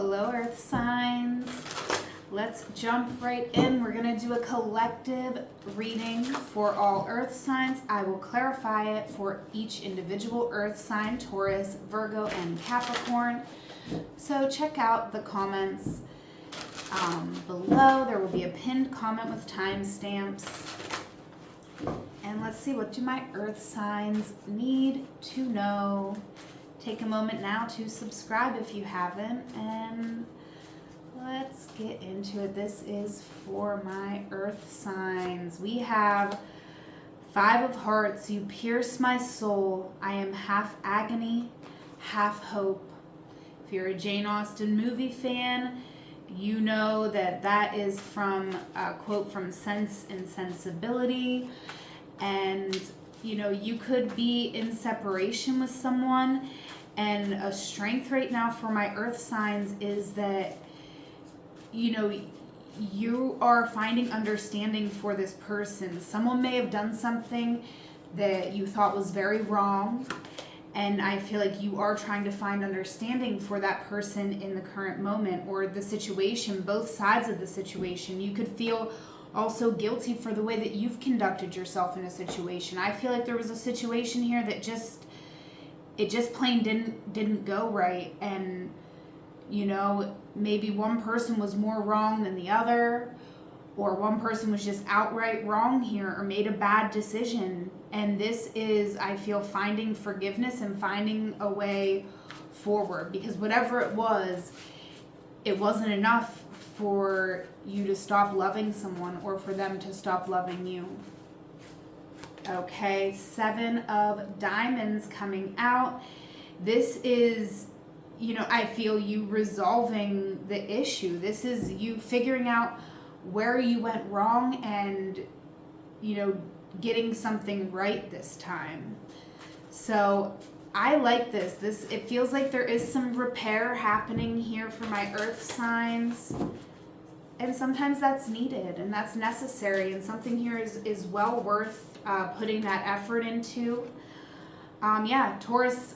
Hello, Earth signs. Let's jump right in. We're going to do a collective reading for all Earth signs. I will clarify it for each individual Earth sign, Taurus, Virgo, and Capricorn. So check out the comments below. There will be a pinned comment with timestamps. And let's see, what do my Earth signs need to know? Take a moment now to subscribe if you haven't, and let's get into it. This is for my Earth signs. We have 5 of Hearts. You pierce my soul. I am half agony, half hope. If you're a Jane Austen movie fan, you know that that is from a quote from Sense and Sensibility. And you know, you could be in separation with someone, and a strength right now for my Earth signs is that, you know, you are finding understanding for this person. Someone may have done something that you thought was very wrong, and I feel like you are trying to find understanding for that person in the current moment or the situation, both sides of the situation. You could feel also guilty for the way that you've conducted yourself in a situation. I feel like there was a situation here that just plain didn't go right, and you know, maybe one person was more wrong than the other, or one person was just outright wrong here or made a bad decision. And this is, I feel, finding forgiveness and finding a way forward, because whatever it wasn't enough for you to stop loving someone or for them to stop loving you. Okay, 7 of Diamonds coming out. This is, you know, I feel you resolving the issue. This is you figuring out where you went wrong and, you know, getting something right this time. So I like this. It feels like there is some repair happening here for my Earth signs. And sometimes that's needed and that's necessary, and something here is well worth putting that effort into. Yeah, Taurus,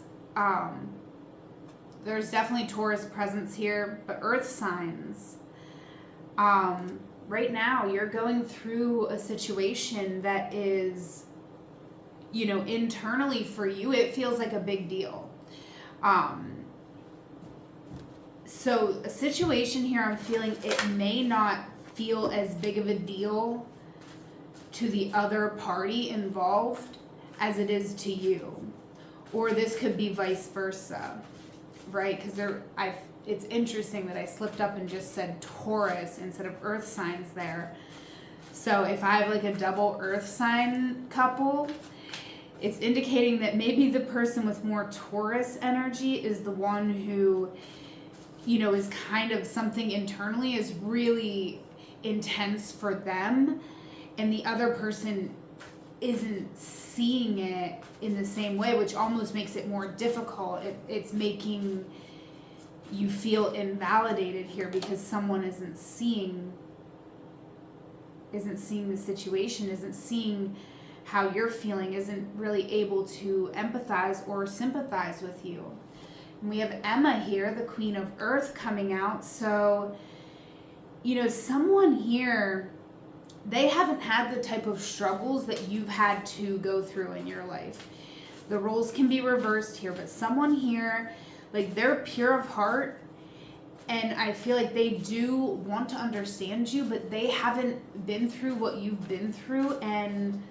there's definitely Taurus presence here, but Earth signs, right now you're going through a situation that is, you know, internally for you, it feels like a big deal. So a situation here, I'm feeling it may not feel as big of a deal to the other party involved as it is to you. Or this could be vice versa, right? Because it's interesting that I slipped up and just said Taurus instead of Earth signs there. So if I have like a double Earth sign couple, it's indicating that maybe the person with more Taurus energy is the one who, you know, is kind of something internally is really intense for them, and the other person isn't seeing it in the same way, which almost makes it more difficult. It's making you feel invalidated here because someone isn't seeing the situation, isn't seeing how you're feeling, isn't really able to empathize or sympathize with you. And we have Emma here, the Queen of Earth, coming out. So, you know, someone here, they haven't had the type of struggles that you've had to go through in your life. The roles can be reversed here, but someone here, like, they're pure of heart, and I feel like they do want to understand you, but they haven't been through what you've been through, and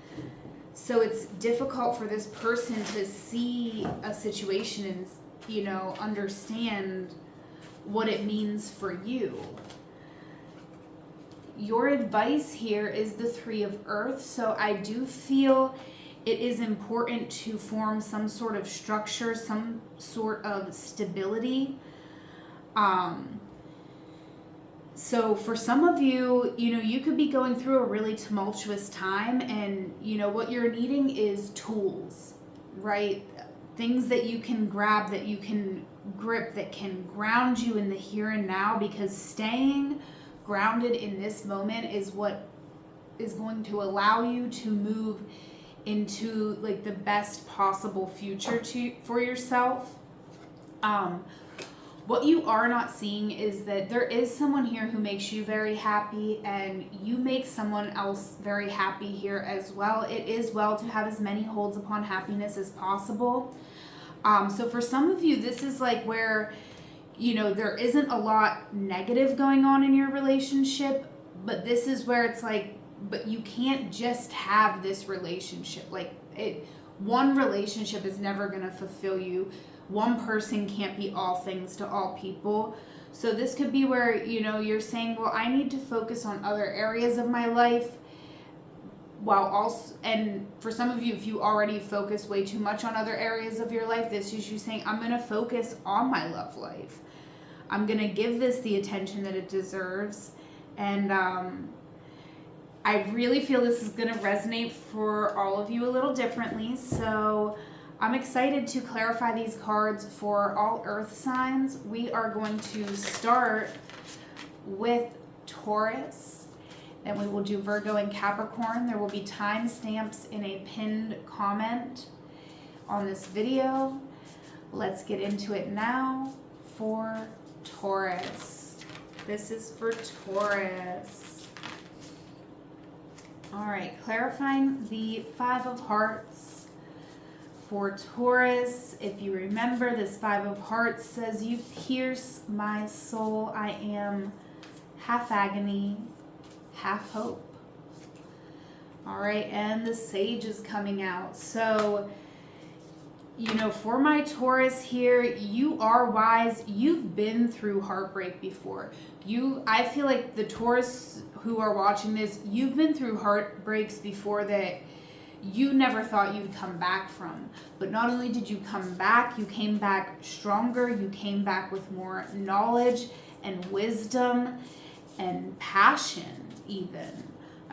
so it's difficult for this person to see a situation and, you know, understand what it means for you. Your advice here is the 3 of Earth. So I do feel it is important to form some sort of structure, some sort of stability. So for some of you, you know, you could be going through a really tumultuous time, and, you know, what you're needing is tools, right? Things that you can grab, that you can grip, that can ground you in the here and now, because staying grounded in this moment is what is going to allow you to move into like the best possible future for yourself. What you are not seeing is that there is someone here who makes you very happy, and you make someone else very happy here as well. It is well to have as many holds upon happiness as possible. So for some of you, this is like where, there isn't a lot negative going on in your relationship, but this is where it's like, but you can't just have this relationship. One relationship is never going to fulfill you. One person can't be all things to all people. So this could be where, you're saying, well, I need to focus on other areas of my life, while also, and for some of you, if you already focus way too much on other areas of your life, this is you saying, I'm going to focus on my love life. I'm going to give this the attention that it deserves. And I really feel this is going to resonate for all of you a little differently. So I'm excited to clarify these cards for all earth signs. We are going to start with Taurus, then we will do Virgo and Capricorn. There will be timestamps in a pinned comment on this video. Let's get into it now for Taurus. This is for Taurus. All right, clarifying the Five of Hearts for Taurus. If you remember, this Five of Hearts says, you pierce my soul. I am half agony, half hope. All right, and the Sage is coming out. So, for my Taurus here, you are wise. You've been through heartbreak before. I feel like the Taurus who are watching this, you've been through heartbreaks before that you never thought you'd come back from. But not only did you come back, you came back stronger. You came back with more knowledge and wisdom and passion even.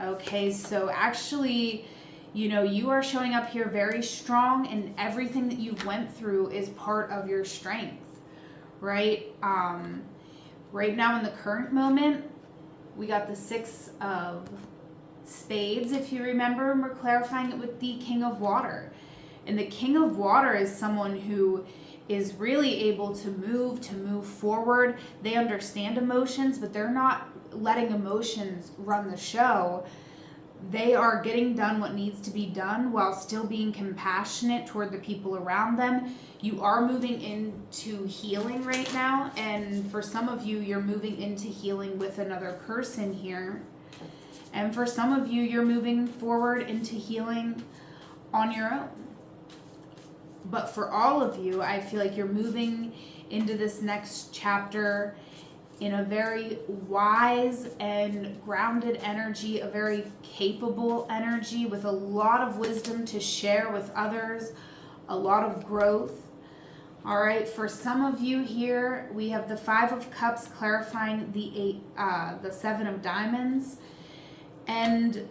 Okay, so actually, you are showing up here very strong, and everything that you've went through is part of your strength, right? Right now in the current moment, we got the Six of Spades, if you remember, and we're clarifying it with the King of Water. And the King of Water is someone who is really able to move forward. They understand emotions, but they're not letting emotions run the show. They are getting done what needs to be done while still being compassionate toward the people around them. You are moving into healing right now, and for some of you, you're moving into healing with another person here. And for some of you, you're moving forward into healing on your own. But for all of you, I feel like you're moving into this next chapter in a very wise and grounded energy, a very capable energy with a lot of wisdom to share with others, a lot of growth. All right, for some of you here, we have the Five of Cups clarifying the Seven of Diamonds. And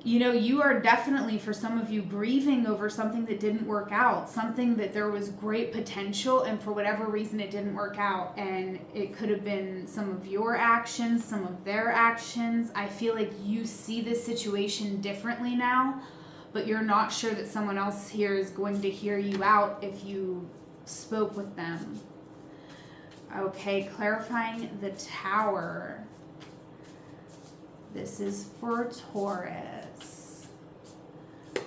you are definitely, for some of you, grieving over something that didn't work out, something that there was great potential, and for whatever reason it didn't work out. And it could have been some of your actions, some of their actions. I feel like you see this situation differently now, but you're not sure that someone else here is going to hear you out if you spoke with them. Okay, clarifying the Tower. This is for Taurus.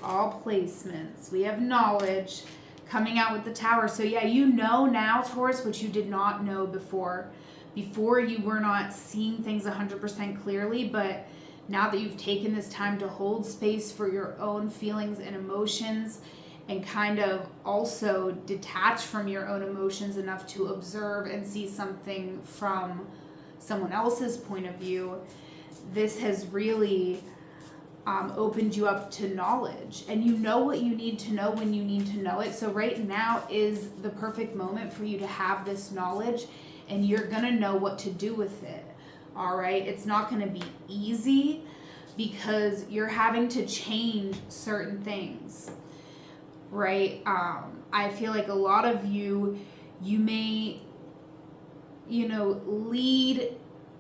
All placements. We have knowledge coming out with the Tower. So yeah, now, Taurus, what you did not know before. Before, you were not seeing things 100% clearly, but now that you've taken this time to hold space for your own feelings and emotions, and kind of also detach from your own emotions enough to observe and see something from someone else's point of view, this has really opened you up to knowledge, and you know what you need to know when you need to know it. So right now is the perfect moment for you to have this knowledge, and you're gonna know what to do with it. All right, it's not gonna be easy because you're having to change certain things, right? I feel like a lot of you may lead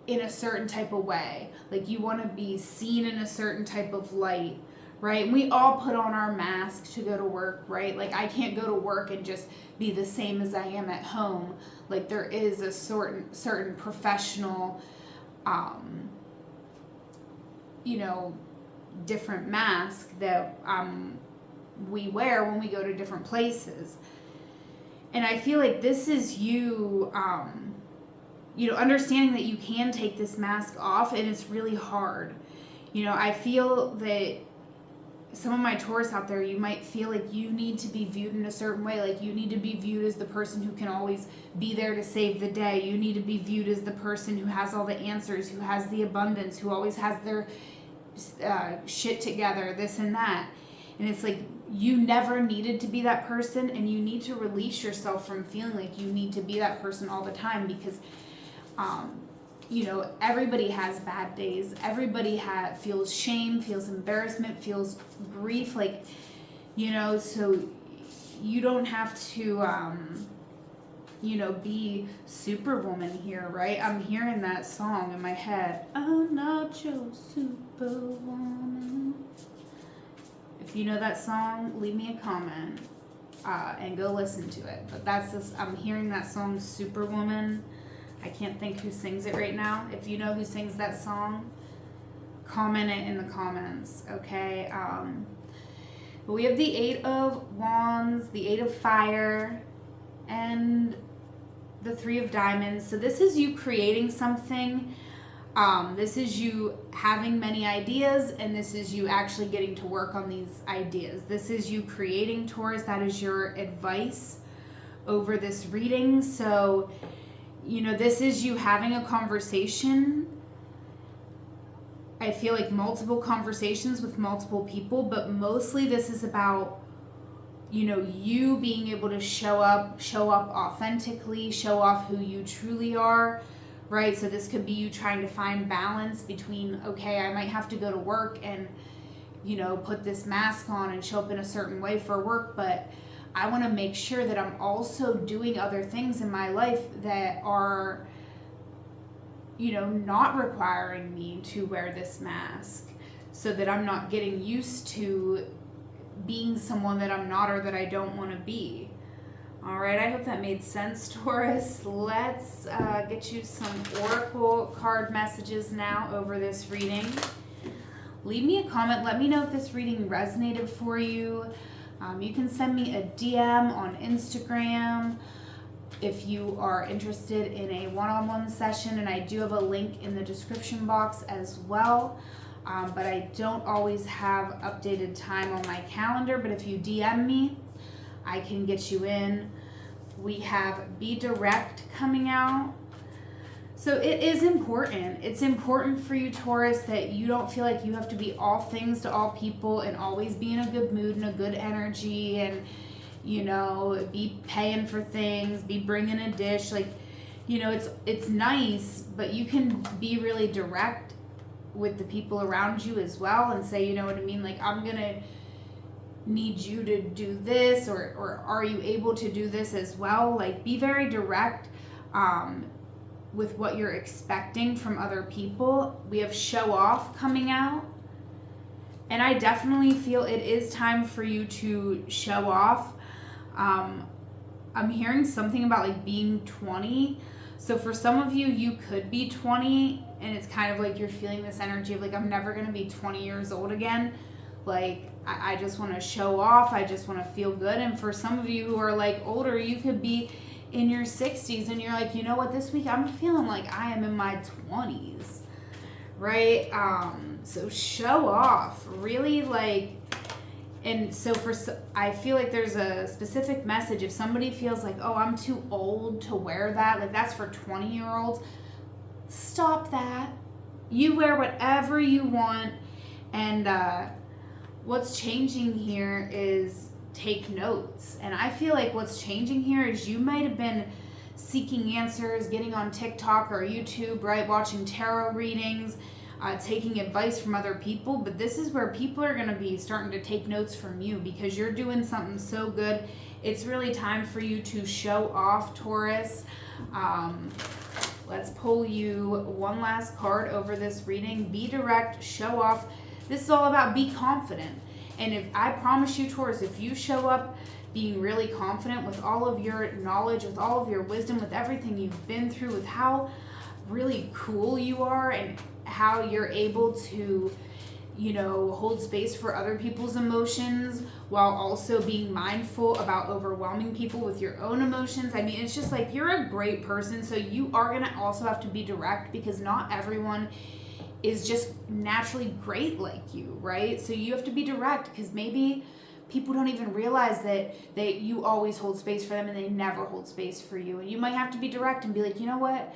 in a certain type of way. Like you want to be seen in a certain type of light, right? And we all put on our mask to go to work, right? Like I can't go to work and just be the same as I am at home. Like there is a certain professional, you know, different mask that we wear when we go to different places. And I feel like this is you, you know, understanding that you can take this mask off, and it's really hard. You know, I feel that some of my Taurus out there, you might feel like you need to be viewed in a certain way. Like you need to be viewed as the person who can always be there to save the day. You need to be viewed as the person who has all the answers, who has the abundance, who always has their shit together, this and that. And it's like you never needed to be that person, and you need to release yourself from feeling like you need to be that person all the time, because you know, everybody has bad days. Everybody feels shame, feels embarrassment, feels grief, like, you know, so you don't have to you know, be superwoman here, right? I'm hearing that song in my head. I'm not your superwoman. If you know that song, leave me a comment and go listen to it. But that's this, I'm hearing that song, Superwoman. I can't think who sings it right now. If you know who sings that song, comment it in the comments, okay? But we have the 8 of Wands, the 8 of Fire, and the 3 of Diamonds. So this is you creating something. This is you having many ideas, and this is you actually getting to work on these ideas. This is you creating, Taurus. That is your advice over this reading. So, you know, this is you having a conversation. I feel like multiple conversations with multiple people, but mostly this is about, you know, you being able to show up authentically, show off who you truly are, right? So this could be you trying to find balance between, okay, I might have to go to work and, you know, put this mask on and show up in a certain way for work, but I want to make sure that I'm also doing other things in my life that are, you know, not requiring me to wear this mask, so that I'm not getting used to being someone that I'm not or that I don't want to be. All right, I hope that made sense, Taurus. Let's get you some oracle card messages now over this reading. Leave me a comment. Let me know if this reading resonated for you. You can send me a DM on Instagram if you are interested in a one-on-one session, and I do have a link in the description box as well. But I don't always have updated time on my calendar, but if you DM me, I can get you in. We have Be Direct coming out. So it is important. It's important for you, Taurus, that you don't feel like you have to be all things to all people and always be in a good mood and a good energy and, you know, be paying for things, be bringing a dish. Like, you know, it's nice, but you can be really direct with the people around you as well and say, you know what I mean? Like, I'm going to need you to do this, or are you able to do this as well? Like, be very direct with what you're expecting from other people. We have Show Off coming out, and I definitely feel it is time for you to show off. I'm hearing something about like being 20. So for some of you, you could be 20 and it's kind of like you're feeling this energy of like, I'm never going to be 20 years old again. Like, I just want to show off. I just want to feel good. And for some of you who are like older, you could be in your 60s and you're like, you know what, this week I'm feeling like I am in my 20s, right? So show off, really, like, and so I feel like there's a specific message. If somebody feels like, oh, I'm too old to wear that, like that's for 20-year-olds, stop that. You wear whatever you want. And what's changing here is take notes. And I feel like what's changing here is you might have been seeking answers, getting on TikTok or YouTube, right? Watching tarot readings, taking advice from other people. But this is where people are going to be starting to take notes from you because you're doing something so good. It's really time for you to show off, Taurus. Let's pull you one last card over this reading. Be direct, show off. This is all about be confident. And if I promise you, Taurus, if you show up being really confident with all of your knowledge, with all of your wisdom, with everything you've been through, with how really cool you are and how you're able to, you know, hold space for other people's emotions while also being mindful about overwhelming people with your own emotions. I mean, it's just like, you're a great person. So you are going to also have to be direct, because not everyone is just naturally great like you, right? So you have to be direct, because maybe people don't even realize that you always hold space for them and they never hold space for you. And you might have to be direct and be like, you know what?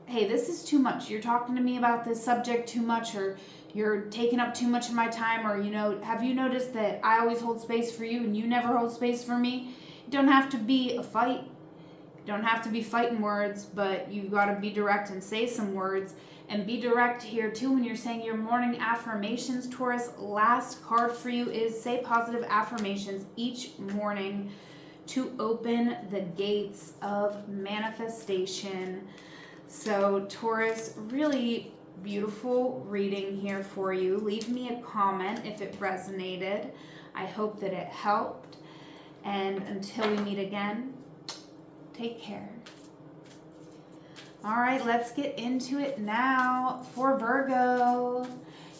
Hey, this is too much. You're talking to me about this subject too much, or you're taking up too much of my time, or, you know, have you noticed that I always hold space for you and you never hold space for me? It don't have to be a fight. You don't have to be fighting words, but you got to be direct and say some words. And be direct here too when you're saying your morning affirmations, Taurus. Last card for you is say positive affirmations each morning to open the gates of manifestation. So Taurus, really beautiful reading here for you. Leave me a comment if it resonated. I hope that it helped. And until we meet again, take care. All right, let's get into it now for Virgo.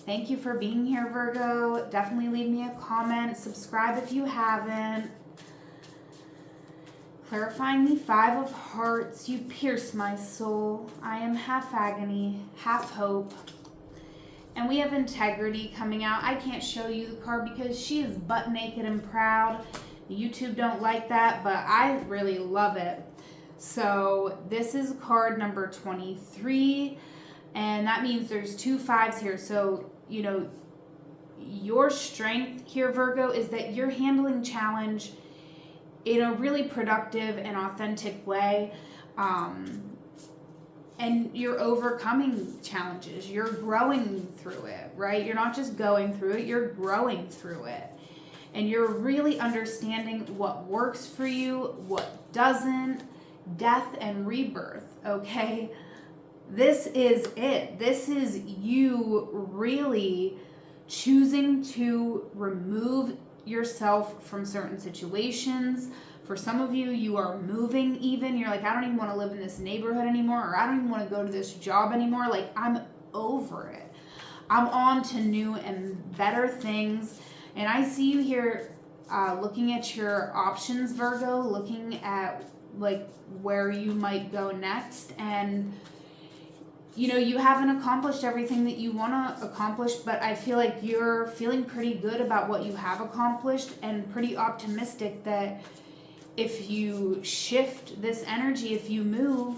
Thank you for being here, Virgo. Definitely leave me a comment. Subscribe if you haven't. Clarifying the Five of Hearts. You pierce my soul. I am half agony, half hope. And we have Integrity coming out. I can't show you the card because she is butt naked and proud. YouTube don't like that, but I really love it. So this is card number 23, and that means there's 2 5s here. So, you know, your strength here, Virgo, is that you're handling challenge in a really productive and authentic way. And you're overcoming challenges. You're growing through it, right? You're not just going through it, you're growing through it. And you're really understanding what works for you, what doesn't. Death and rebirth, okay? This is it. This is you really choosing to remove yourself from certain situations. For some of you, you are moving even. You're like, I don't even want to live in this neighborhood anymore, or I don't even want to go to this job anymore. Like, I'm over it. I'm on to new and better things. And I see you here looking at your options, Virgo, looking at like where you might go next. And you know, you haven't accomplished everything that you want to accomplish, but I feel like you're feeling pretty good about what you have accomplished and pretty optimistic that if you shift this energy, if you move,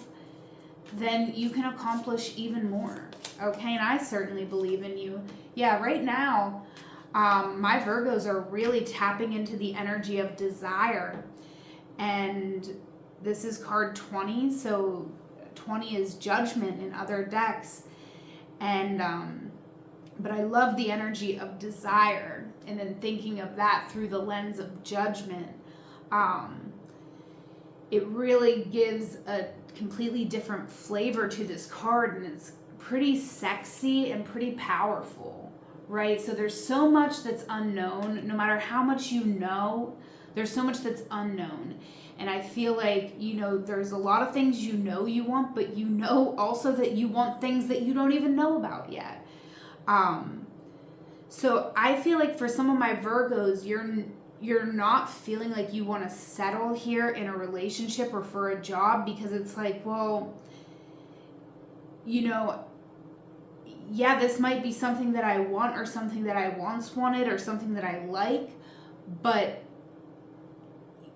then you can accomplish even more. Okay, and I certainly believe in you. Yeah, right now, my Virgos are really tapping into the energy of desire. And this is card 20, so 20 is judgment in other decks. And but I love the energy of desire, and then thinking of that through the lens of judgment. It really gives a completely different flavor to this card, and it's pretty sexy and pretty powerful, right? So there's so much that's unknown. No matter how much you know, there's so much that's unknown. And I feel like, you know, there's a lot of things you know you want, but you know also that you want things that you don't even know about yet. So I feel like for some of my Virgos, you're not feeling like you want to settle here in a relationship or for a job, because it's like, well, you know, yeah, this might be something that I want, or something that I once wanted, or something that I like, but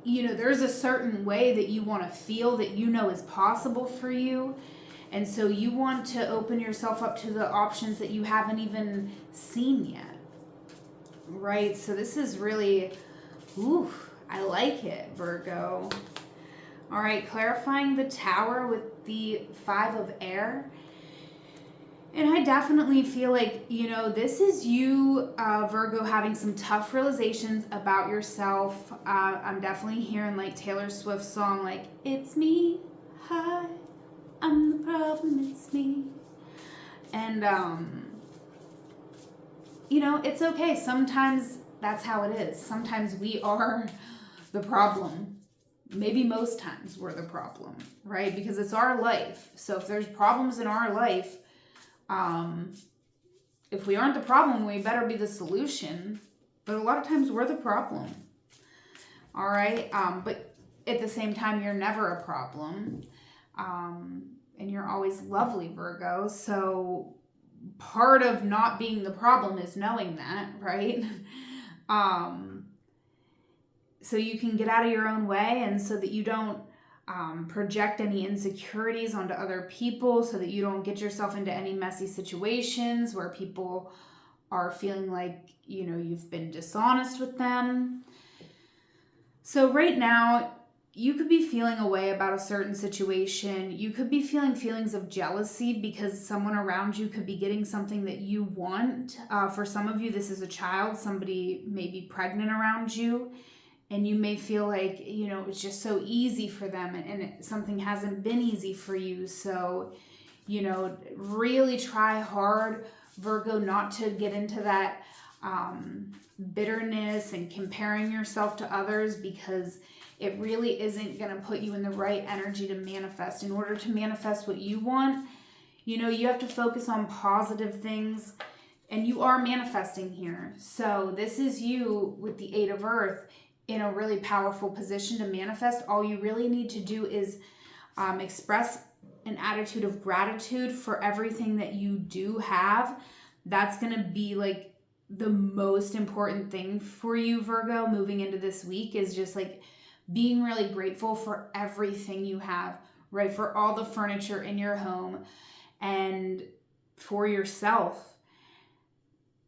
you know, there's a certain way that you want to feel that you know is possible for you. And so you want to open yourself up to the options that you haven't even seen yet. Right? So this is really, I like it, Virgo. All right, clarifying the Tower with the 5 of Air. And I definitely feel like, you know, this is you, Virgo, having some tough realizations about yourself. I'm definitely hearing like Taylor Swift's song, like, it's me, hi, I'm the problem, it's me. And, you know, it's okay. Sometimes That's how it is. Sometimes we are the problem. Maybe most times we're the problem, right? Because it's our life. So if there's problems in our life, if we aren't the problem, we better be the solution. But a lot of times we're the problem. All right. But at the same time, you're never a problem. And you're always lovely, Virgo. So part of not being the problem is knowing that, right? So you can get out of your own way, and so that you don't project any insecurities onto other people, so that you don't get yourself into any messy situations where people are feeling like, you know, you've been dishonest with them. So right now, you could be feeling a way about a certain situation. You could be feeling feelings of jealousy because someone around you could be getting something that you want. For some of you, this is a child. Somebody may be pregnant around you, and you may feel like, you know, it's just so easy for them, and something hasn't been easy for you. So, you know, really try hard, Virgo, not to get into that bitterness and comparing yourself to others, because it really isn't going to put you in the right energy to manifest. In order to manifest what you want, you know, you have to focus on positive things, and you are manifesting here. So this is you with the Eight of Earth in a really powerful position to manifest. All you really need to do is express an attitude of gratitude for everything that you do have. That's going to be like the most important thing for you, Virgo, moving into this week, is just like being really grateful for everything you have, right? For all the furniture in your home and for yourself.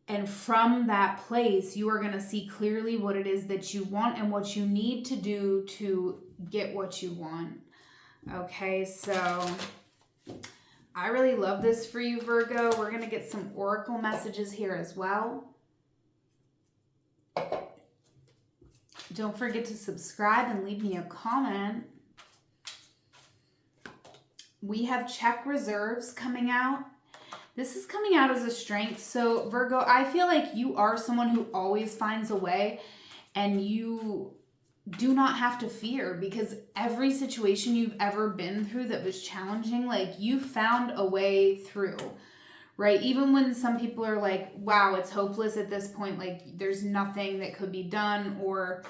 And from that place, you are going to see clearly what it is that you want and what you need to do to get what you want. Okay, so I really love this for you, Virgo. We're going to get some oracle messages here as well. Don't forget to subscribe and leave me a comment. We have check reserves coming out. This is coming out as a strength. So Virgo, I feel like you are someone who always finds a way, and you do not have to fear, because every situation you've ever been through that was challenging, like you found a way through, right? Even when some people are like, wow, it's hopeless at this point, like there's nothing that could be done, or,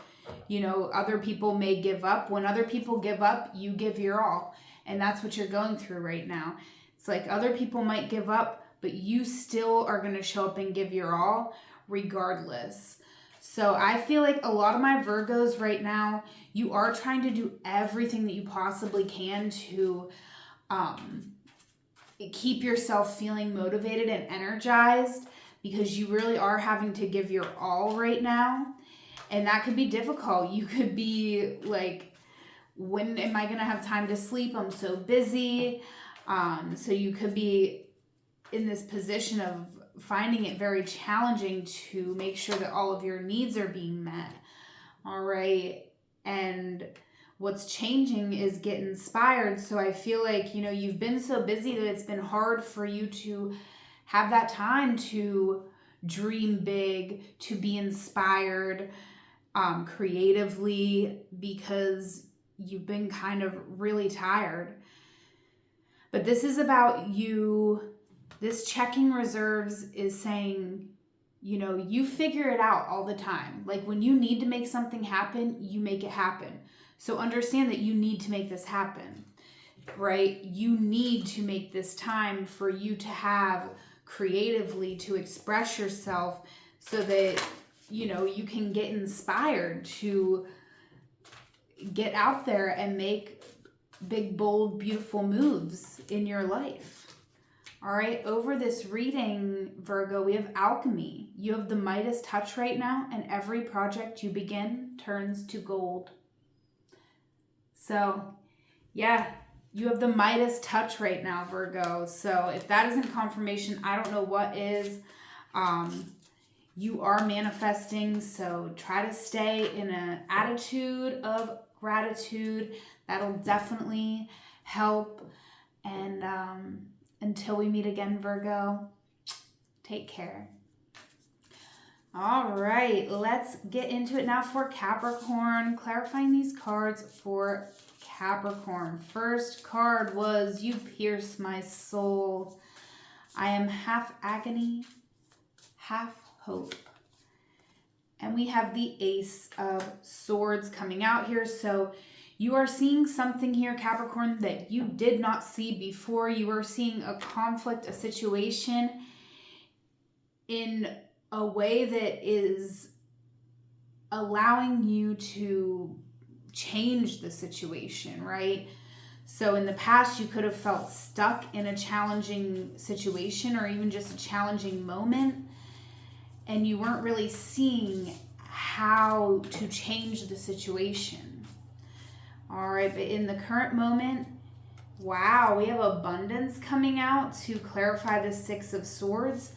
you know, other people may give up. When other people give up, you give your all. And that's what you're going through right now. It's like other people might give up, but you still are going to show up and give your all regardless. So I feel like a lot of my Virgos right now, you are trying to do everything that you possibly can to keep yourself feeling motivated and energized, because you really are having to give your all right now. And that could be difficult. You could be like, when am I going to have time to sleep? I'm so busy. So you could be in this position of finding it very challenging to make sure that all of your needs are being met. All right. And what's changing is get inspired. So I feel like, you know, you've been so busy that it's been hard for you to have that time to dream big, to be inspired creatively, because you've been kind of really tired. But this is about you. This checking reserves is saying, you know, you figure it out all the time. Like when you need to make something happen, you make it happen. So understand that you need to make this happen, right? You need to make this time for you to have creatively to express yourself, so that, you know, you can get inspired to get out there and make big, bold, beautiful moves in your life. All right, over this reading, Virgo, we have alchemy. You have the Midas touch right now, and every project you begin turns to gold. So, yeah, you have the Midas touch right now, Virgo. So if that isn't confirmation, I don't know what is. You are manifesting, so try to stay in an attitude of gratitude. That'll definitely help. And until we meet again, Virgo, take care. All right, let's get into it now for Capricorn. Clarifying these cards for Capricorn. First card was You Pierce My Soul. I am half agony, half hope. And we have the Ace of Swords coming out here. So you are seeing something here, Capricorn, that you did not see before. You are seeing a conflict, a situation in a way that is allowing you to change the situation, right? So in the past, you could have felt stuck in a challenging situation or even just a challenging moment, and you weren't really seeing how to change the situation. All right, but in the current moment, wow, we have abundance coming out to clarify the Six of Swords.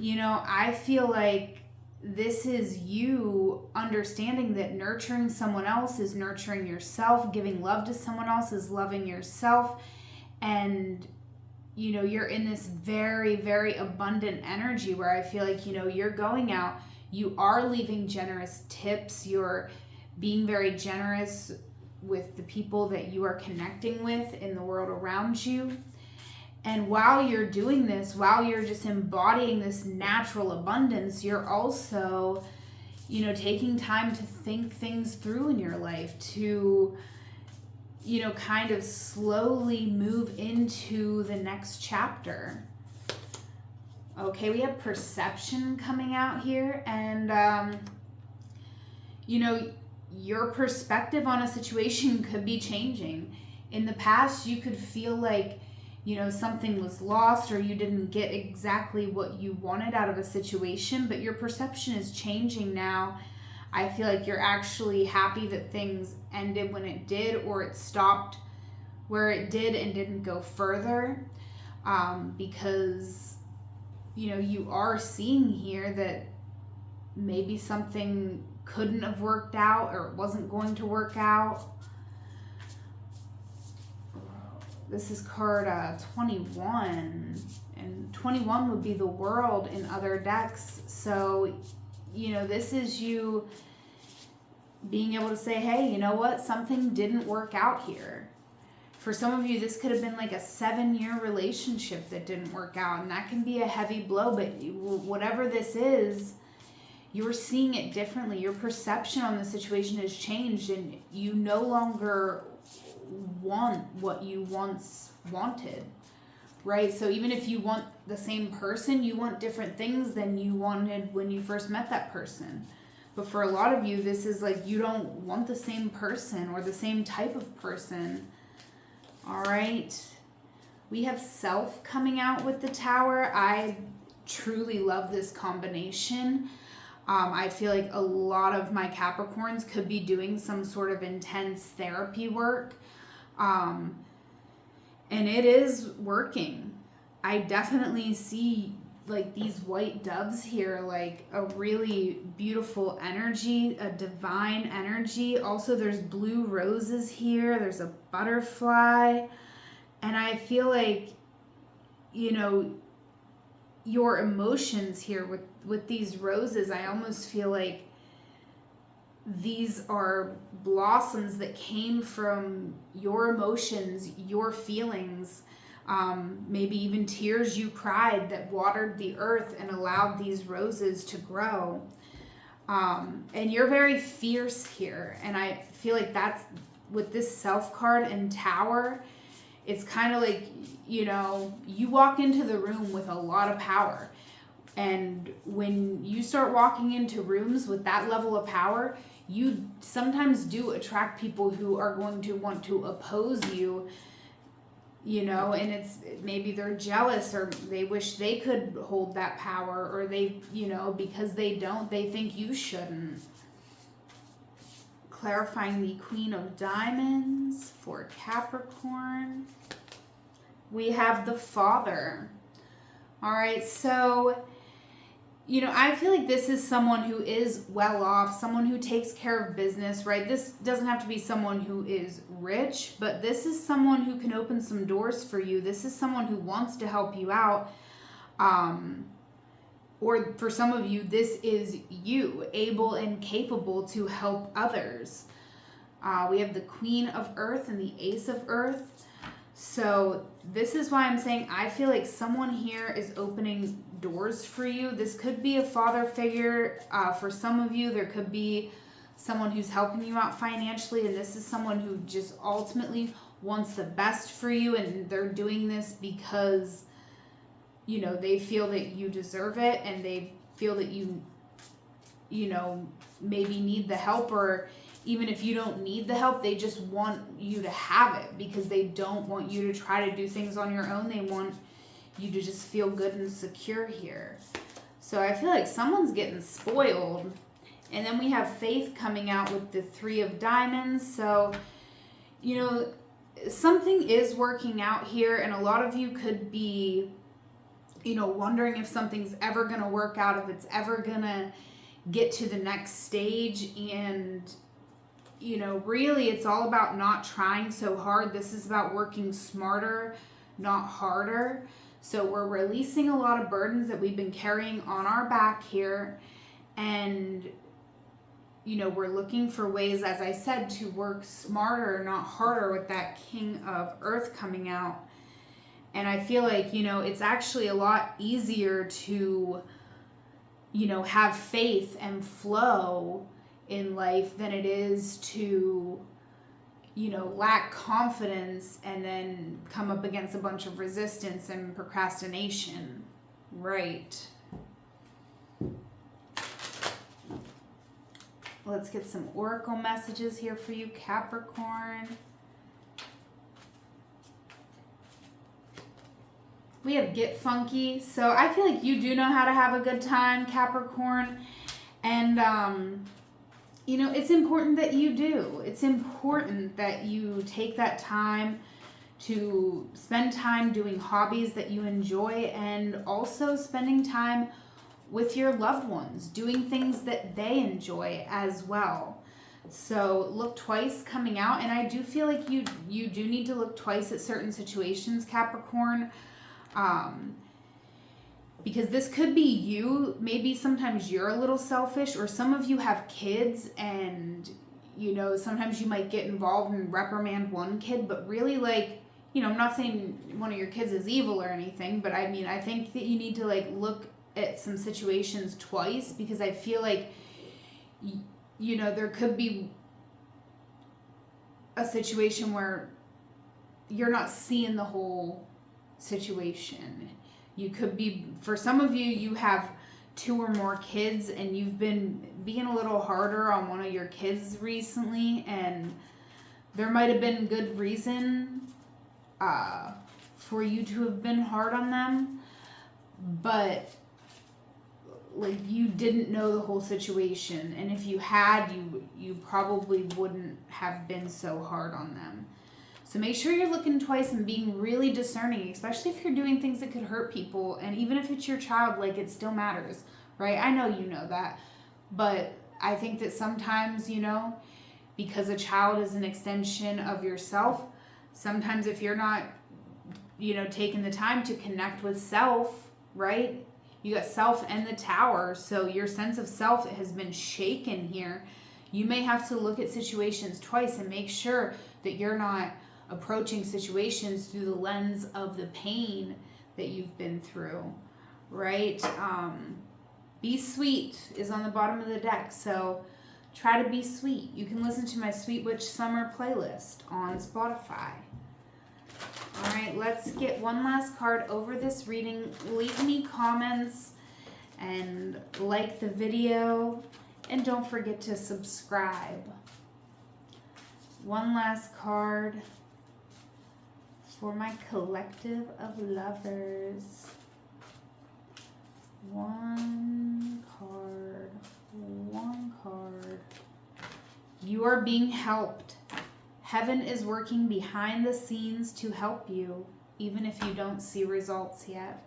You know, I feel like this is you understanding that nurturing someone else is nurturing yourself, giving love to someone else is loving yourself. And, you know, you're in this very, very abundant energy where I feel like, you know, you're going out, you are leaving generous tips, you're being very generous with the people that you are connecting with in the world around you. And while you're doing this, while you're just embodying this natural abundance, you're also, you know, taking time to think things through in your life, to, you know, kind of slowly move into the next chapter. Okay, we have perception coming out here, and, you know, your perspective on a situation could be changing. In the past, you could feel like, you know, something was lost or you didn't get exactly what you wanted out of a situation, but your perception is changing now. I feel like you're actually happy that things ended when it did, or it stopped where it did and didn't go further, because, you know, you are seeing here that maybe something couldn't have worked out or it wasn't going to work out. This is card 21, and 21 would be the World in other decks. So, you know, this is you being able to say, hey, you know what? Something didn't work out here. For some of you, this could have been like a 7-year relationship that didn't work out, and that can be a heavy blow, but whatever this is, you're seeing it differently. Your perception on the situation has changed, and you no longer want what you once wanted, right? So even if you want the same person, you want different things than you wanted when you first met that person. But for a lot of you, this is like you don't want the same person or the same type of person. All right, we have Self coming out with the Tower. I truly love this combination. I feel like a lot of my Capricorns could be doing some sort of intense therapy work. And it is working. I definitely see like these white doves here, like a really beautiful energy, a divine energy. Also, there's blue roses here. There's a butterfly. And I feel like, you know, your emotions here with these roses, I almost feel like these are blossoms that came from your emotions, your feelings, maybe even tears you cried that watered the earth and allowed these roses to grow. And you're very fierce here. And I feel like that's, with this Self card and Tower, it's kind of like, you know, you walk into the room with a lot of power. And when you start walking into rooms with that level of power, you sometimes do attract people who are going to want to oppose you, you know, and it's maybe they're jealous or they wish they could hold that power, or they, you know, because they don't, they think you shouldn't. Clarifying the Queen of Diamonds for Capricorn. We have the Father. All right, so, you know, I feel like this is someone who is well off, someone who takes care of business, right? This doesn't have to be someone who is rich, but this is someone who can open some doors for you. This is someone who wants to help you out. or for some of you, this is you, able and capable to help others. We have the Queen of Earth and the Ace of Earth. So this is why I'm saying I feel like someone here is opening doors for you. This could be a father figure. For some of you, there could be someone who's helping you out financially, and this is someone who just ultimately wants the best for you, and they're doing this because, you know, they feel that you deserve it, and they feel that you know, maybe need the help, or even if you don't need the help, they just want you to have it because they don't want you to try to do things on your own. They want you to just feel good and secure here. So I feel like someone's getting spoiled. And then we have Faith coming out with the Three of Diamonds. So, you know, something is working out here, and a lot of you could be, you know, wondering if something's ever going to work out, if it's ever going to get to the next stage. And, you know, really it's all about not trying so hard. This is about working smarter, not harder. So we're releasing a lot of burdens that we've been carrying on our back here. And, you know, we're looking for ways, as I said, to work smarter, not harder, with that King of Earth coming out. And I feel like, you know, it's actually a lot easier to, you know, have faith and flow in life than it is to, you know, lack confidence and then come up against a bunch of resistance and procrastination. Right. Let's get some oracle messages here for you, Capricorn. We have Get Funky. So I feel like you do know how to have a good time, Capricorn. And, you know, it's important that you do. It's important that you take that time to spend time doing hobbies that you enjoy, and also spending time with your loved ones, doing things that they enjoy as well. So look twice coming out, and I do feel like you do need to look twice at certain situations, Capricorn, because this could be you. Maybe sometimes you're a little selfish, or some of you have kids, and, you know, sometimes you might get involved and reprimand one kid, but really, like, you know, I'm not saying one of your kids is evil or anything, but I mean, I think that you need to, like, look at some situations twice, because I feel like, you know, there could be a situation where you're not seeing the whole situation. You could be, for some of you, you have 2 or more kids, and you've been being a little harder on one of your kids recently, and there might have been good reason for you to have been hard on them, but, like, you didn't know the whole situation, and if you had, you probably wouldn't have been so hard on them. So make sure you're looking twice and being really discerning, especially if you're doing things that could hurt people. And even if it's your child, like, it still matters, right? I know you know that. But I think that sometimes, you know, because a child is an extension of yourself, sometimes if you're not, you know, taking the time to connect with self, right? You got self and the Tower. So your sense of self has been shaken here. You may have to look at situations twice and make sure that you're not approaching situations through the lens of the pain that you've been through, right? Be Sweet is on the bottom of the deck, so try to be sweet. You can listen to my Sweet Witch Summer playlist on Spotify. All right, let's get one last card over this reading. Leave me comments and like the video, and don't forget to subscribe. One last card for my collective of lovers. One card. You are being helped. Heaven is working behind the scenes to help you, even if you don't see results yet.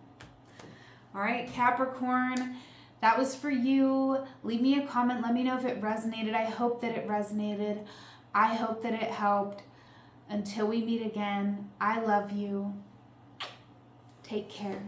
All right, Capricorn, that was for you. Leave me a comment. Let me know if it resonated. I hope that it resonated. I hope that it helped. Until we meet again, I love you. Take care.